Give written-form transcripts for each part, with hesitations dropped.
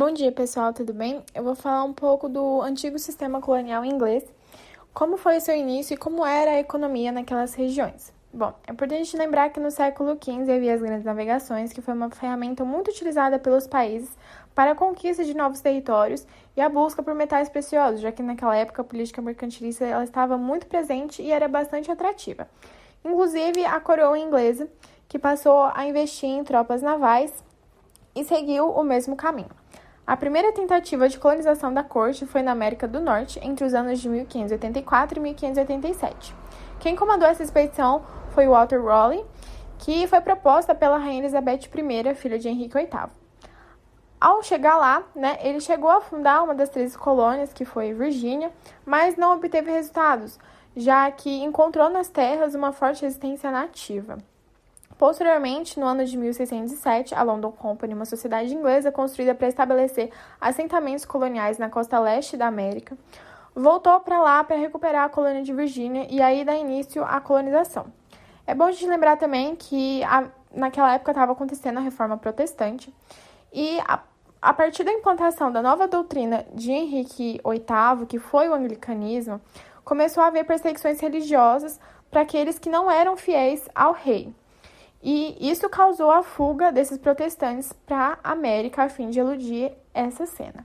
Bom dia, pessoal, tudo bem? Eu vou falar um pouco do antigo sistema colonial inglês, como foi o seu início e como era a economia naquelas regiões. Bom, é importante lembrar que no século XV havia as grandes navegações, que foi uma ferramenta muito utilizada pelos países para a conquista de novos territórios e a busca por metais preciosos, já que naquela época a política mercantilista ela estava muito presente e era bastante atrativa. Inclusive, a coroa inglesa, que passou a investir em tropas navais e seguiu o mesmo caminho. A primeira tentativa de colonização da corte foi na América do Norte, entre os anos de 1584 e 1587. Quem comandou essa expedição foi Walter Raleigh, que foi proposta pela rainha Elizabeth I, filha de Henrique VIII. Ao chegar lá, ele chegou a fundar uma das 13 colônias, que foi Virgínia, mas não obteve resultados, já que encontrou nas terras uma forte resistência nativa. Posteriormente, no ano de 1607, a London Company, uma sociedade inglesa construída para estabelecer assentamentos coloniais na costa leste da América, voltou para lá para recuperar a colônia de Virgínia e aí dar início à colonização. É bom a gente lembrar também que naquela época estava acontecendo a Reforma Protestante e a partir da implantação da nova doutrina de Henrique VIII, que foi o anglicanismo, começou a haver perseguições religiosas para aqueles que não eram fiéis ao rei. E isso causou a fuga desses protestantes para a América a fim de eludir essa cena.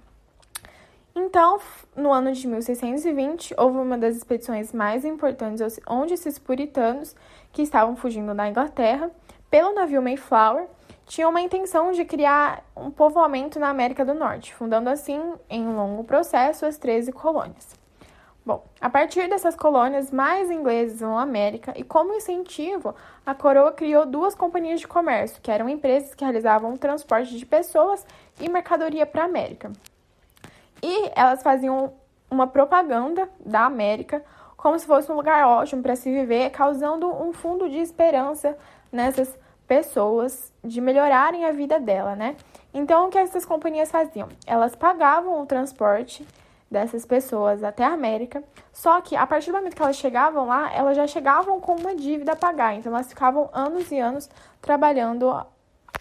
Então, no ano de 1620, houve uma das expedições mais importantes onde esses puritanos, que estavam fugindo da Inglaterra, pelo navio Mayflower, tinham uma intenção de criar um povoamento na América do Norte, fundando assim, em um longo processo, as 13 colônias. Bom, a partir dessas colônias, mais ingleses vão à América e, como incentivo, a coroa criou 2 companhias de comércio, que eram empresas que realizavam o transporte de pessoas e mercadoria para a América. E elas faziam uma propaganda da América como se fosse um lugar ótimo para se viver, causando um fundo de esperança nessas pessoas de melhorarem a vida dela, Então, o que essas companhias faziam? Elas pagavam o transporte dessas pessoas até a América, só que a partir do momento que elas chegavam lá, elas já chegavam com uma dívida a pagar, então elas ficavam anos e anos trabalhando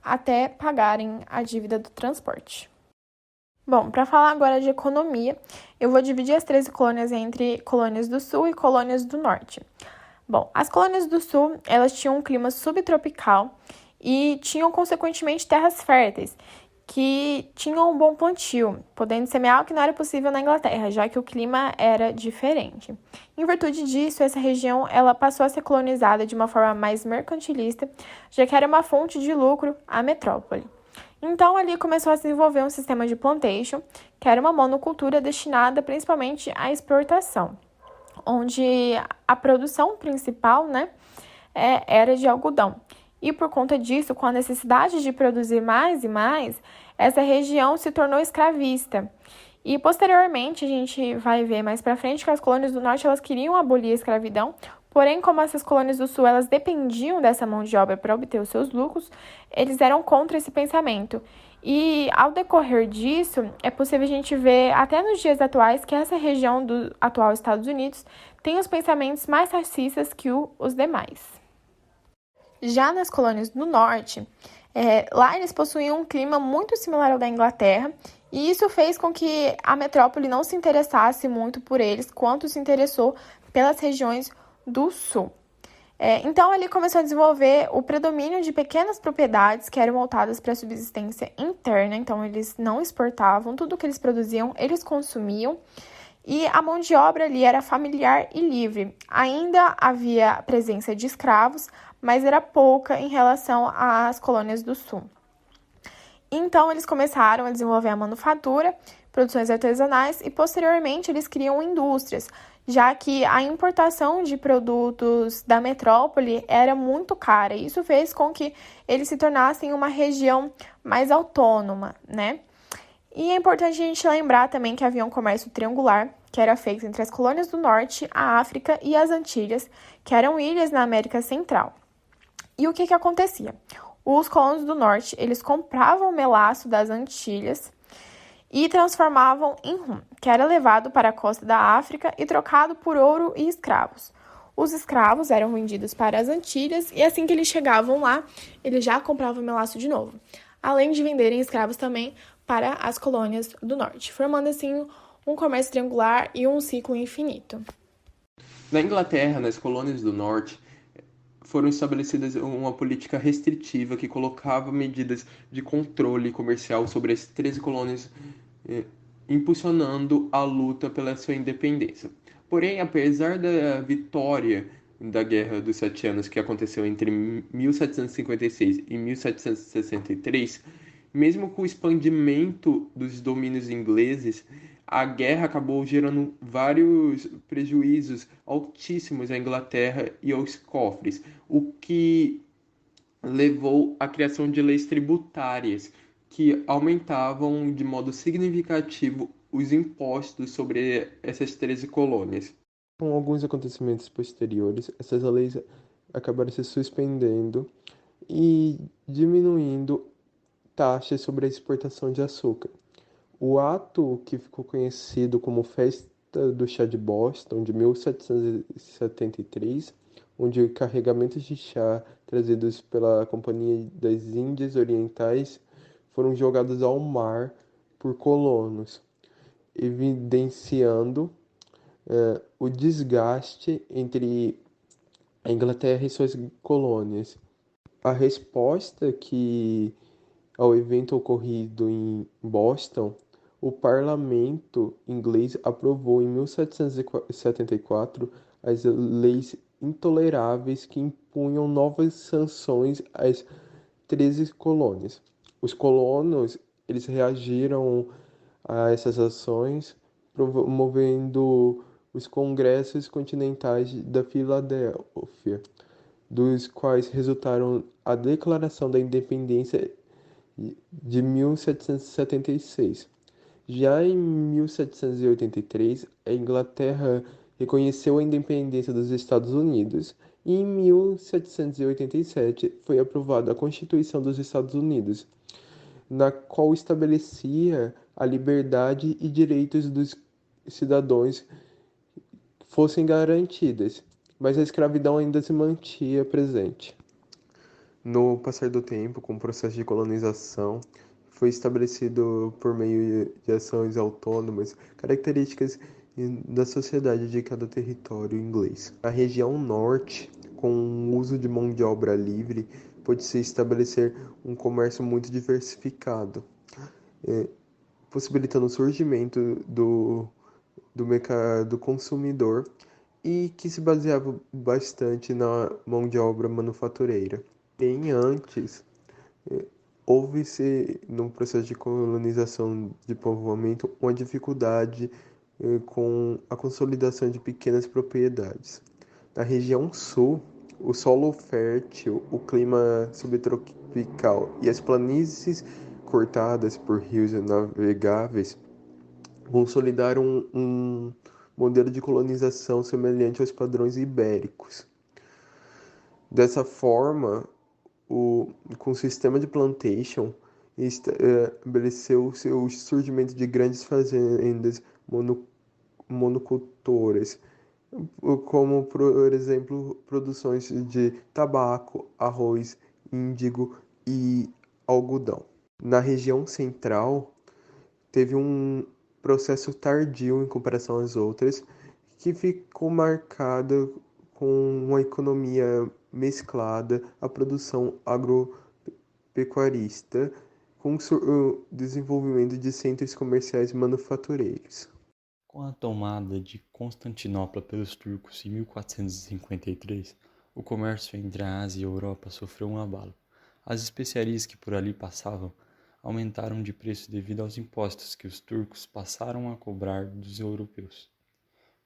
até pagarem a dívida do transporte. Bom, para falar agora de economia, eu vou dividir as 13 colônias entre colônias do Sul e colônias do Norte. Bom, as colônias do Sul, elas tinham um clima subtropical e tinham, consequentemente, terras férteis, que tinham um bom plantio, podendo semear o que não era possível na Inglaterra, já que o clima era diferente. Em virtude disso, essa região ela passou a ser colonizada de uma forma mais mercantilista, já que era uma fonte de lucro à metrópole. Então, ali começou a se desenvolver um sistema de plantation, que era uma monocultura destinada principalmente à exportação, onde a produção principal era de algodão. E por conta disso, com a necessidade de produzir mais e mais, essa região se tornou escravista. E posteriormente, a gente vai ver mais para frente que as colônias do Norte elas queriam abolir a escravidão, porém, como essas colônias do Sul elas dependiam dessa mão de obra para obter os seus lucros, eles eram contra esse pensamento. E ao decorrer disso, é possível a gente ver até nos dias atuais que essa região do atual Estados Unidos tem os pensamentos mais racistas que os demais. Já nas colônias do Norte, lá eles possuíam um clima muito similar ao da Inglaterra, e isso fez com que a metrópole não se interessasse muito por eles, quanto se interessou pelas regiões do Sul. Então, ali começou a desenvolver o predomínio de pequenas propriedades que eram voltadas para a subsistência interna, então eles não exportavam, tudo que eles produziam, eles consumiam, e a mão de obra ali era familiar e livre. Ainda havia presença de escravos, mas era pouca em relação às colônias do Sul. Então, eles começaram a desenvolver a manufatura, produções artesanais e, posteriormente, eles criam indústrias, já que a importação de produtos da metrópole era muito cara. Isso fez com que eles se tornassem uma região mais autônoma, E é importante a gente lembrar também que havia um comércio triangular, que era feito entre as colônias do Norte, a África e as Antilhas, que eram ilhas na América Central. E o que acontecia? Os colonos do Norte, eles compravam o melaço das Antilhas e transformavam em rum, que era levado para a costa da África e trocado por ouro e escravos. Os escravos eram vendidos para as Antilhas e assim que eles chegavam lá, eles já compravam o melaço de novo. Além de venderem escravos também para as colônias do norte, formando assim um comércio triangular e um ciclo infinito. Na Inglaterra, nas colônias do norte, foram estabelecidas uma política restritiva que colocava medidas de controle comercial sobre as 13 colônias, eh, impulsionando a luta pela sua independência. Porém, apesar da vitória da Guerra dos Sete Anos, que aconteceu entre 1756 e 1763, mesmo com o expandimento dos domínios ingleses, a guerra acabou gerando vários prejuízos altíssimos à Inglaterra e aos cofres, o que levou à criação de leis tributárias que aumentavam de modo significativo os impostos sobre essas 13 colônias. Com alguns acontecimentos posteriores, essas leis acabaram se suspendendo e diminuindo taxas sobre a exportação de açúcar. O ato, que ficou conhecido como Festa do Chá de Boston, de 1773, onde carregamentos de chá trazidos pela Companhia das Índias Orientais foram jogados ao mar por colonos, evidenciando o desgaste entre a Inglaterra e suas colônias. A resposta que ao evento ocorrido em Boston, o parlamento inglês aprovou em 1774 as leis intoleráveis que impunham novas sanções às 13 colônias. Os colonos, eles reagiram a essas ações promovendo os congressos continentais da Filadélfia, dos quais resultaram a Declaração da Independência de 1776. Já em 1783, a Inglaterra reconheceu a independência dos Estados Unidos e em 1787 foi aprovada a Constituição dos Estados Unidos, na qual estabelecia a liberdade e direitos dos cidadãos fossem garantidas, mas a escravidão ainda se mantinha presente. No passar do tempo, com o processo de colonização, foi estabelecido por meio de ações autônomas características da sociedade de cada território inglês. A região norte, com o uso de mão de obra livre, pôde-se estabelecer um comércio muito diversificado, possibilitando o surgimento do mercado consumidor e que se baseava bastante na mão de obra manufatureira. Bem antes, houve-se, no processo de colonização de povoamento, uma dificuldade com a consolidação de pequenas propriedades. Na região sul, o solo fértil, o clima subtropical e as planícies cortadas por rios navegáveis consolidaram um modelo de colonização semelhante aos padrões ibéricos. Dessa forma, com o sistema de plantation, estabeleceu-se o surgimento de grandes fazendas monocultoras, como, por exemplo, produções de tabaco, arroz, índigo e algodão. Na região central, teve um processo tardio em comparação às outras, que ficou marcada com uma economia mesclada à produção agropecuarista, com o desenvolvimento de centros comerciais manufatureiros. Com a tomada de Constantinopla pelos turcos em 1453, o comércio entre a Ásia e a Europa sofreu um abalo. As especiarias que por ali passavam aumentaram de preço devido aos impostos que os turcos passaram a cobrar dos europeus.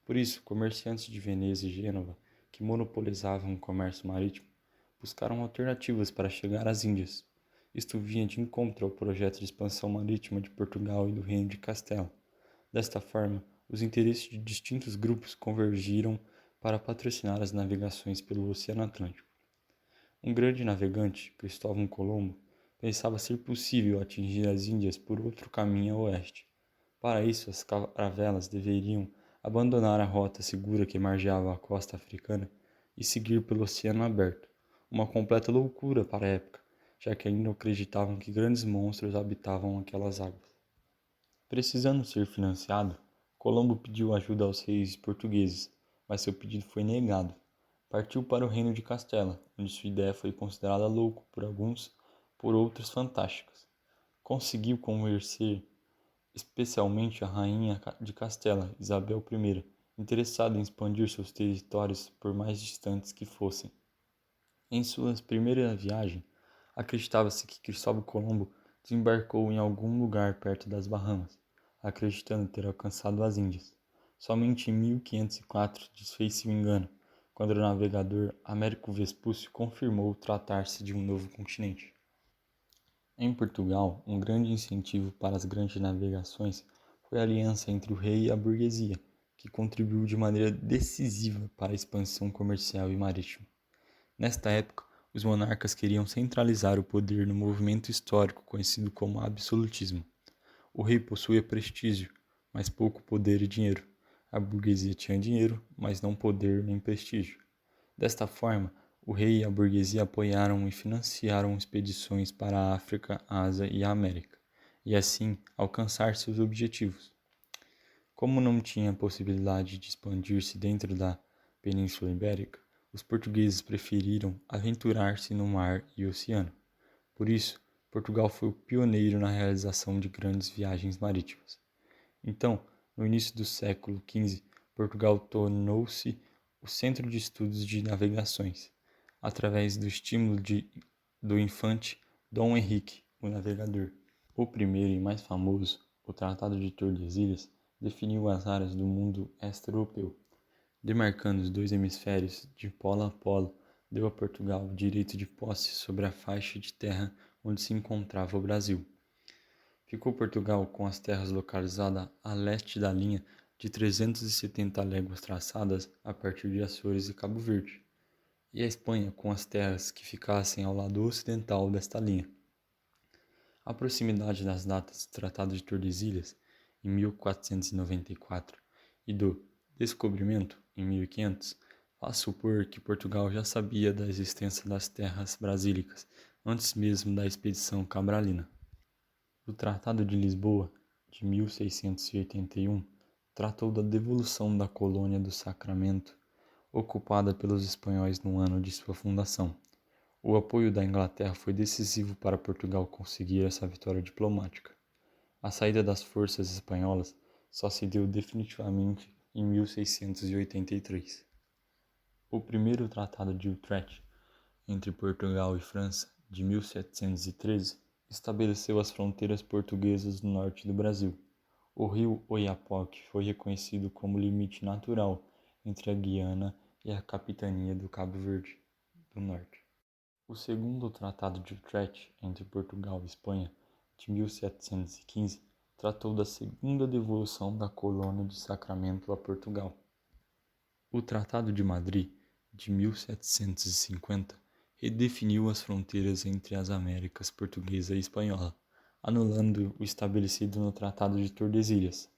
Por isso, comerciantes de Veneza e Gênova, que monopolizavam o comércio marítimo, buscaram alternativas para chegar às Índias. Isto vinha de encontro ao projeto de expansão marítima de Portugal e do Reino de Castela. Desta forma, os interesses de distintos grupos convergiram para patrocinar as navegações pelo Oceano Atlântico. Um grande navegante, Cristóvão Colombo, pensava ser possível atingir as Índias por outro caminho a oeste. Para isso, as caravelas deveriam abandonar a rota segura que margeava a costa africana e seguir pelo Oceano Aberto, uma completa loucura para a época, já que ainda acreditavam que grandes monstros habitavam aquelas águas. Precisando ser financiado, Colombo pediu ajuda aos reis portugueses, mas seu pedido foi negado. Partiu para o reino de Castela, onde sua ideia foi considerada louca por alguns, por outros fantásticas. Conseguiu convencer especialmente a rainha de Castela, Isabel I, interessada em expandir seus territórios por mais distantes que fossem. Em sua primeira viagem, acreditava-se que Cristóvão Colombo desembarcou em algum lugar perto das Bahamas, acreditando ter alcançado as Índias. Somente em 1504 desfez-se o engano, quando o navegador Américo Vespúcio confirmou tratar-se de um novo continente. Em Portugal, um grande incentivo para as grandes navegações foi a aliança entre o rei e a burguesia, que contribuiu de maneira decisiva para a expansão comercial e marítima. Nesta época, os monarcas queriam centralizar o poder no movimento histórico conhecido como absolutismo. O rei possuía prestígio, mas pouco poder e dinheiro. A burguesia tinha dinheiro, mas não poder nem prestígio. Desta forma, o rei e a burguesia apoiaram e financiaram expedições para a África, a Ásia e a América, e assim alcançar seus objetivos. Como não tinha possibilidade de expandir-se dentro da Península Ibérica, os portugueses preferiram aventurar-se no mar e oceano. Por isso, Portugal foi o pioneiro na realização de grandes viagens marítimas. Então, no início do século XV, Portugal tornou-se o centro de estudos de navegações, através do estímulo do infante Dom Henrique, o navegador. O primeiro e mais famoso, o Tratado de Tordesilhas, definiu as áreas do mundo extra-europeu, demarcando os dois hemisférios de polo a polo, deu a Portugal o direito de posse sobre a faixa de terra onde se encontrava o Brasil. Ficou Portugal com as terras localizadas a leste da linha de 370 léguas traçadas a partir de Açores e Cabo Verde, e a Espanha com as terras que ficassem ao lado ocidental desta linha. A proximidade das datas do Tratado de Tordesilhas, em 1494, e do descobrimento, em 1500, faz supor que Portugal já sabia da existência das terras brasílicas antes mesmo da expedição cabralina. O Tratado de Lisboa, de 1681, tratou da devolução da colônia do Sacramento, ocupada pelos espanhóis no ano de sua fundação. O apoio da Inglaterra foi decisivo para Portugal conseguir essa vitória diplomática. A saída das forças espanholas só se deu definitivamente em 1683. O primeiro Tratado de Utrecht, entre Portugal e França, de 1713, estabeleceu as fronteiras portuguesas no norte do Brasil. O rio Oiapoque foi reconhecido como limite natural entre a Guiana e a capitania do Cabo Verde do Norte. O segundo Tratado de Utrecht, entre Portugal e Espanha, de 1715, tratou da segunda devolução da colônia de Sacramento a Portugal. O Tratado de Madrid, de 1750, redefiniu as fronteiras entre as Américas portuguesa e espanhola, anulando o estabelecido no Tratado de Tordesilhas.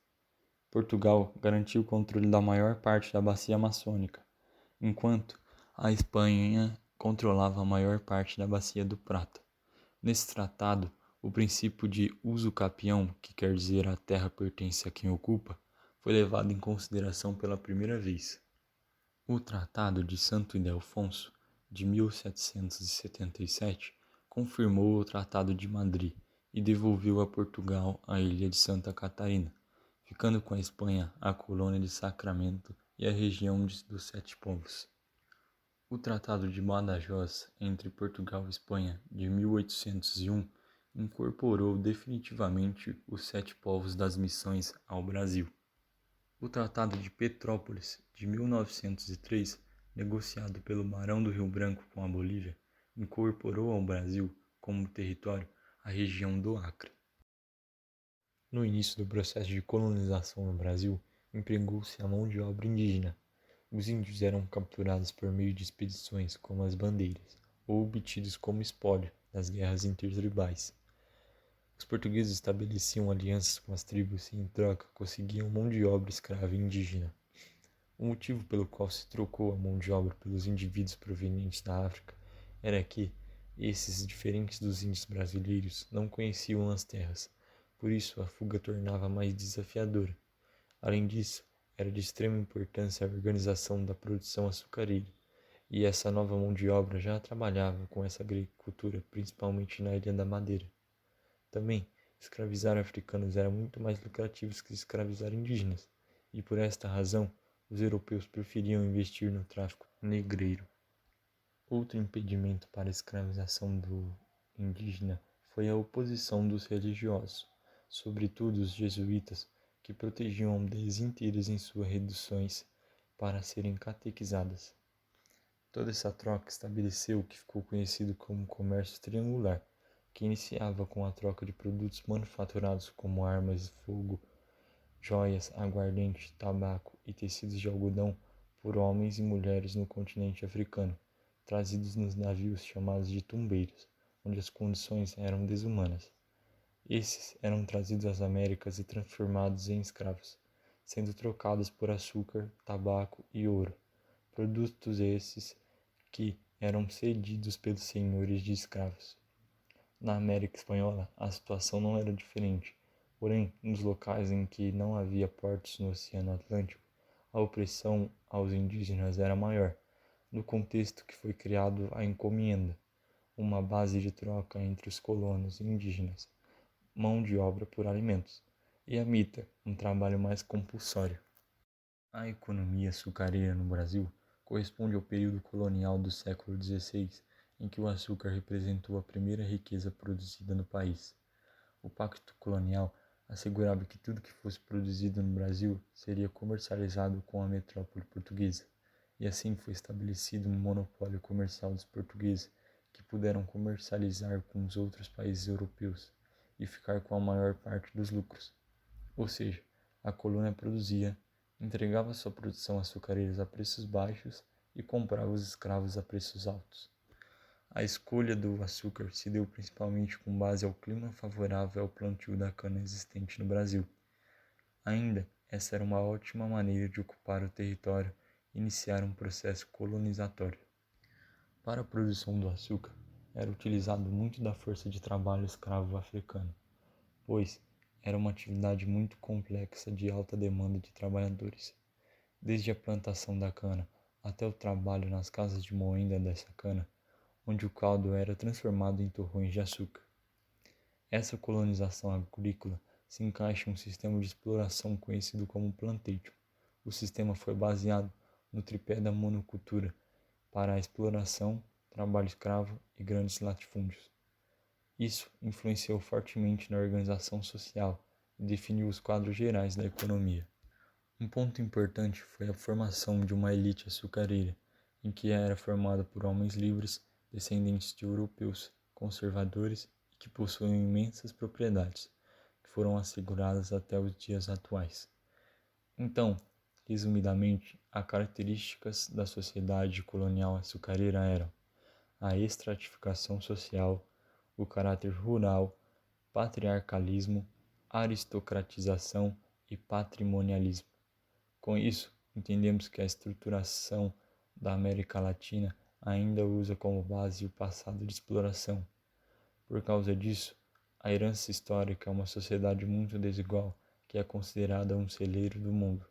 Portugal garantiu o controle da maior parte da bacia amazônica, enquanto a Espanha controlava a maior parte da bacia do Prata. Nesse tratado, o princípio de uso capião, que quer dizer a terra pertence a quem ocupa, foi levado em consideração pela primeira vez. O Tratado de Santo Ildefonso, de 1777, confirmou o Tratado de Madrid e devolveu a Portugal a ilha de Santa Catarina, ficando com a Espanha a colônia de Sacramento e a região dos Sete Povos. O Tratado de Badajoz, entre Portugal e Espanha, de 1801, incorporou definitivamente os Sete Povos das Missões ao Brasil. O Tratado de Petrópolis, de 1903, negociado pelo Barão do Rio Branco com a Bolívia, incorporou ao Brasil, como território, a região do Acre. No início do processo de colonização no Brasil, empregou-se a mão de obra indígena. Os índios eram capturados por meio de expedições como as bandeiras, ou obtidos como espólio das guerras intertribais. Os portugueses estabeleciam alianças com as tribos e, em troca, conseguiam mão de obra escrava e indígena. O motivo pelo qual se trocou a mão de obra pelos indivíduos provenientes da África era que esses, diferentes dos índios brasileiros, não conheciam as terras, por isso a fuga tornava mais desafiadora. Além disso, era de extrema importância a organização da produção açucareira, e essa nova mão de obra já trabalhava com essa agricultura, principalmente na Ilha da Madeira. Também, escravizar africanos era muito mais lucrativo que escravizar indígenas, e por esta razão, os europeus preferiam investir no tráfico negreiro. Outro impedimento para a escravização do indígena foi a oposição dos religiosos, sobretudo os jesuítas, que protegiam aldeias inteiras em suas reduções para serem catequizadas. Toda essa troca estabeleceu o que ficou conhecido como comércio triangular, que iniciava com a troca de produtos manufaturados como armas de fogo, joias, aguardente, tabaco e tecidos de algodão por homens e mulheres no continente africano, trazidos nos navios chamados de tumbeiros, onde as condições eram desumanas. Esses eram trazidos às Américas e transformados em escravos, sendo trocados por açúcar, tabaco e ouro, produtos esses que eram cedidos pelos senhores de escravos. Na América Espanhola, a situação não era diferente, porém, nos locais em que não havia portos no Oceano Atlântico, a opressão aos indígenas era maior, no contexto que foi criado a encomienda, uma base de troca entre os colonos e indígenas, mão de obra por alimentos, e a mita, um trabalho mais compulsório. A economia açucareira no Brasil corresponde ao período colonial do século XVI, em que o açúcar representou a primeira riqueza produzida no país. O Pacto Colonial assegurava que tudo que fosse produzido no Brasil seria comercializado com a metrópole portuguesa, e assim foi estabelecido um monopólio comercial dos portugueses, que puderam comercializar com os outros países europeus e ficar com a maior parte dos lucros. Ou seja, a colônia produzia, entregava sua produção a açucareiros a preços baixos e comprava os escravos a preços altos. A escolha do açúcar se deu principalmente com base ao clima favorável ao plantio da cana existente no Brasil. Ainda, essa era uma ótima maneira de ocupar o território e iniciar um processo colonizatório. Para a produção do açúcar, era utilizado muito da força de trabalho escravo africano, pois era uma atividade muito complexa de alta demanda de trabalhadores. Desde a plantação da cana até o trabalho nas casas de moenda dessa cana, onde o caldo era transformado em torrões de açúcar. Essa colonização agrícola se encaixa em um sistema de exploração conhecido como plantation. O sistema foi baseado no tripé da monocultura para a exploração, trabalho escravo e grandes latifúndios. Isso influenciou fortemente na organização social e definiu os quadros gerais da economia. Um ponto importante foi a formação de uma elite açucareira, em que era formada por homens livres, descendentes de europeus, conservadores e que possuíam imensas propriedades, que foram asseguradas até os dias atuais. Então, resumidamente, as características da sociedade colonial açucareira eram a estratificação social, o caráter rural, patriarcalismo, aristocratização e patrimonialismo. Com isso, entendemos que a estruturação da América Latina ainda usa como base o passado de exploração. Por causa disso, a herança histórica é uma sociedade muito desigual que é considerada um celeiro do mundo,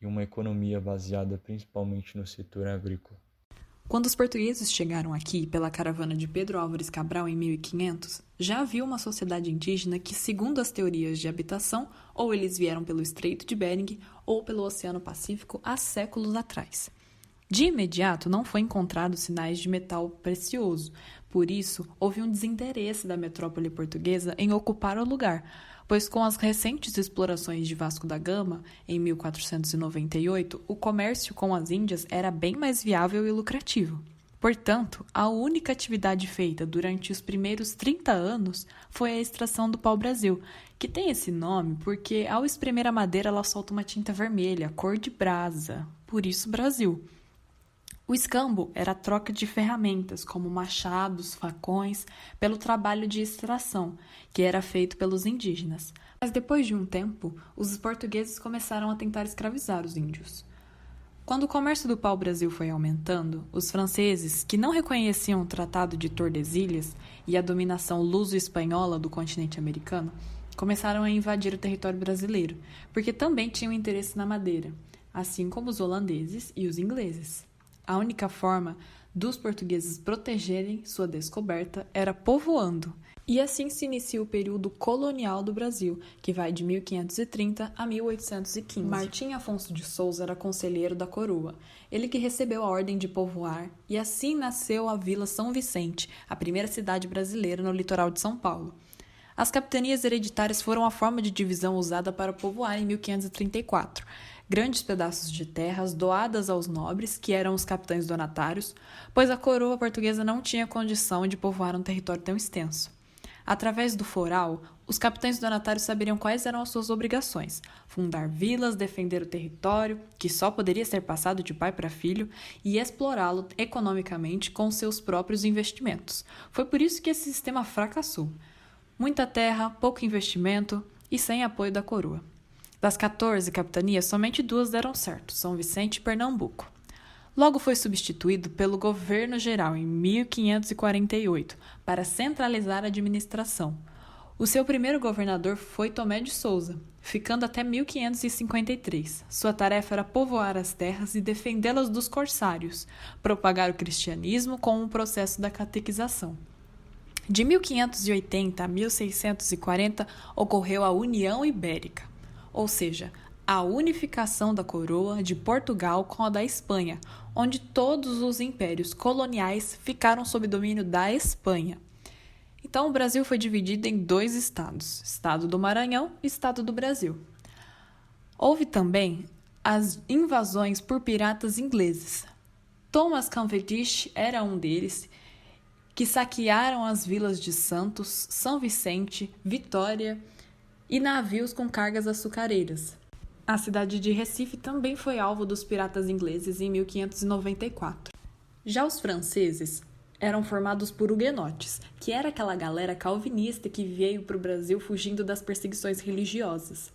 e uma economia baseada principalmente no setor agrícola. Quando os portugueses chegaram aqui pela caravana de Pedro Álvares Cabral em 1500, já havia uma sociedade indígena que, segundo as teorias de habitação, ou eles vieram pelo Estreito de Bering ou pelo Oceano Pacífico há séculos atrás. De imediato, não foi encontrado sinais de metal precioso, por isso houve um desinteresse da metrópole portuguesa em ocupar o lugar, pois com as recentes explorações de Vasco da Gama, em 1498, o comércio com as Índias era bem mais viável e lucrativo. Portanto, a única atividade feita durante os primeiros 30 anos foi a extração do pau-brasil, que tem esse nome porque ao espremer a madeira ela solta uma tinta vermelha, cor de brasa, por isso Brasil. O escambo era a troca de ferramentas, como machados, facões, pelo trabalho de extração, que era feito pelos indígenas. Mas depois de um tempo, os portugueses começaram a tentar escravizar os índios. Quando o comércio do pau-brasil foi aumentando, os franceses, que não reconheciam o Tratado de Tordesilhas e a dominação luso-espanhola do continente americano, começaram a invadir o território brasileiro, porque também tinham interesse na madeira, assim como os holandeses e os ingleses. A única forma dos portugueses protegerem sua descoberta era povoando, e assim se inicia o período colonial do Brasil, que vai de 1530 a 1815. Martim Afonso de Souza era conselheiro da coroa, ele que recebeu a ordem de povoar, e assim nasceu a Vila São Vicente, a primeira cidade brasileira no litoral de São Paulo. As capitanias hereditárias foram a forma de divisão usada para povoar em 1534. Grandes pedaços de terras doadas aos nobres, que eram os capitães donatários, pois a coroa portuguesa não tinha condição de povoar um território tão extenso. Através do foral, os capitães donatários saberiam quais eram as suas obrigações: fundar vilas, defender o território, que só poderia ser passado de pai para filho, e explorá-lo economicamente com seus próprios investimentos. Foi por isso que esse sistema fracassou. Muita terra, pouco investimento e sem apoio da coroa. Das 14 capitanias, somente 2 deram certo, São Vicente e Pernambuco. Logo foi substituído pelo governo geral em 1548, para centralizar a administração. O seu primeiro governador foi Tomé de Souza, ficando até 1553. Sua tarefa era povoar as terras e defendê-las dos corsários, propagar o cristianismo com o processo da catequização. De 1580 a 1640 ocorreu a União Ibérica, ou seja, a unificação da coroa de Portugal com a da Espanha, onde todos os impérios coloniais ficaram sob domínio da Espanha. Então o Brasil foi dividido em 2 estados, Estado do Maranhão e Estado do Brasil. Houve também as invasões por piratas ingleses. Thomas Cavendish era um deles, que saquearam as vilas de Santos, São Vicente, Vitória e navios com cargas açucareiras. A cidade de Recife também foi alvo dos piratas ingleses em 1594. Já os franceses eram formados por huguenotes, que era aquela galera calvinista que veio para o Brasil fugindo das perseguições religiosas.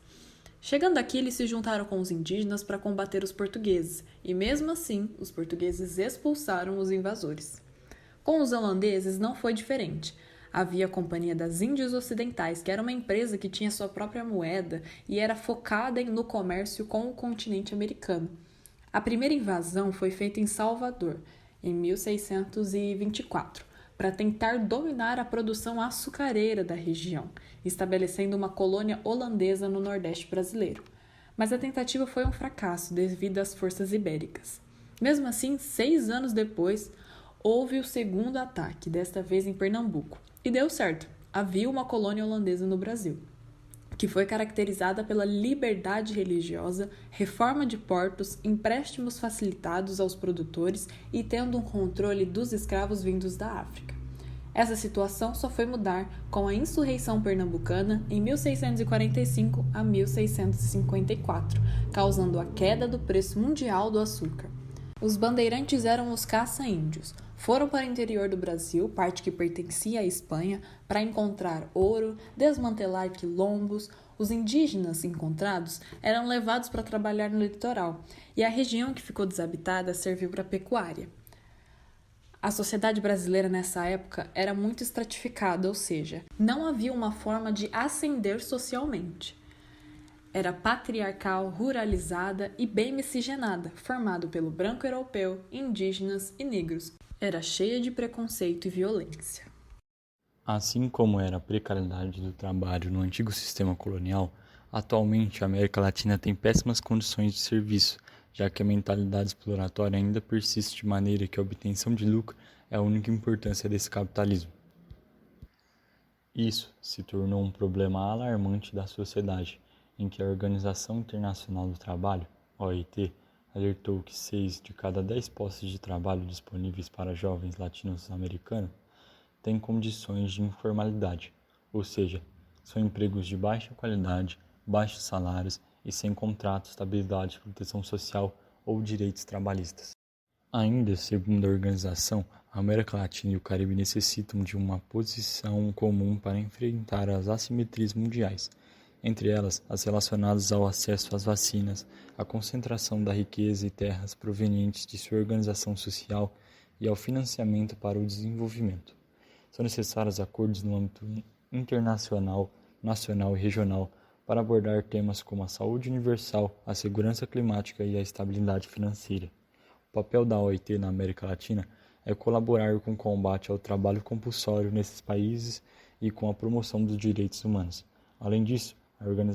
Chegando aqui, eles se juntaram com os indígenas para combater os portugueses, e mesmo assim, os portugueses expulsaram os invasores. Com os holandeses não foi diferente. Havia a Companhia das Índias Ocidentais, que era uma empresa que tinha sua própria moeda e era focada no comércio com o continente americano. A primeira invasão foi feita em Salvador, em 1624, para tentar dominar a produção açucareira da região, estabelecendo uma colônia holandesa no Nordeste brasileiro. Mas a tentativa foi um fracasso devido às forças ibéricas. Mesmo assim, 6 anos depois, houve o segundo ataque, desta vez em Pernambuco. E deu certo, havia uma colônia holandesa no Brasil, que foi caracterizada pela liberdade religiosa, reforma de portos, empréstimos facilitados aos produtores e tendo um controle dos escravos vindos da África. Essa situação só foi mudar com a insurreição pernambucana em 1645 a 1654, causando a queda do preço mundial do açúcar. Os bandeirantes eram os caça-índios. Foram para o interior do Brasil, parte que pertencia à Espanha, para encontrar ouro, desmantelar quilombos. Os indígenas encontrados eram levados para trabalhar no litoral, e a região que ficou desabitada serviu para a pecuária. A sociedade brasileira nessa época era muito estratificada, ou seja, não havia uma forma de ascender socialmente. Era patriarcal, ruralizada e bem miscigenada, formado pelo branco europeu, indígenas e negros. Era cheia de preconceito e violência. Assim como era a precariedade do trabalho no antigo sistema colonial, atualmente a América Latina tem péssimas condições de serviço, já que a mentalidade exploratória ainda persiste de maneira que a obtenção de lucro é a única importância desse capitalismo. Isso se tornou um problema alarmante da sociedade, em que a Organização Internacional do Trabalho, OIT, alertou que 6 de cada 10 postos de trabalho disponíveis para jovens latino-americanos têm condições de informalidade, ou seja, são empregos de baixa qualidade, baixos salários e sem contrato, estabilidade, proteção social ou direitos trabalhistas. Ainda segundo a organização, a América Latina e o Caribe necessitam de uma posição comum para enfrentar as assimetrias mundiais, entre elas as relacionadas ao acesso às vacinas, à concentração da riqueza e terras provenientes de sua organização social e ao financiamento para o desenvolvimento. São necessários acordos no âmbito internacional nacional e regional para abordar temas como a saúde universal, a segurança climática e a estabilidade financeira. O papel da OIT na América Latina é colaborar com o combate ao trabalho compulsório nesses países e com a promoção dos direitos humanos. Além disso, a organização